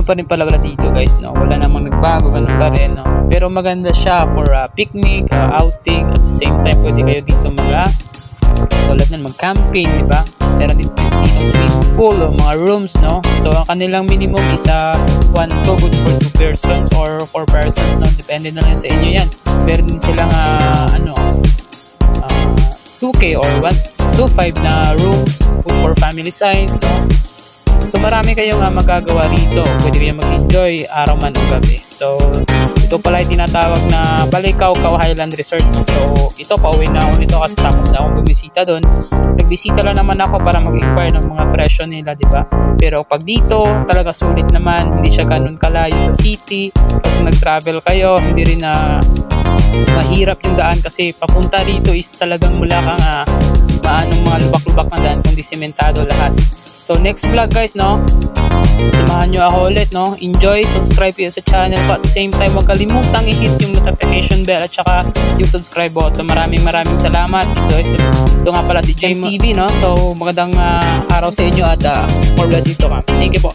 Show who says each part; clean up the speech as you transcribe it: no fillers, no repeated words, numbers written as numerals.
Speaker 1: pa rin pala dito guys, no? Wala namang nagbago, ganun pa rin, no? Pero maganda siya for picnic, outing. At the same time, pwede kayo dito tulad nun, mag-camping, di ba? Meron dito swimming pool o mga rooms, no? So, ang kanilang minimum is 1 to good for 2 persons or 4 persons, no? Depende na lang sa inyo yan. Meron din silang 2K or 125 na rooms for family size, no? So marami kayong magagawa rito. Pwede kayong mag-enjoy araw man o gabi. So ito pala yung tinatawag na Balikaw-Kaw Highland Resort, no? So ito, pauwi na ako nito kasi tapos na akong bumisita doon. Nagbisita lang naman ako para mag-inquire ng mga presyo nila, di ba? Pero pag dito, talaga sulit naman. Hindi siya ganun kalayo sa city. Pag nag-travel kayo, hindi rin mahirap yung daan kasi papunta rito is talagang mula kang paanong mga lubak-lubak na daan kundi sementado lahat. So next vlog guys, no, samahan nyo ako ulit, no. Enjoy, subscribe kayo sa channel ko. At the same time, huwag kalimutang i-hit yung notification bell at saka yung subscribe button. Maraming salamat. Ito nga pala si JM TV, no. So magandang araw sa inyo at more blessings to come. Thank you po.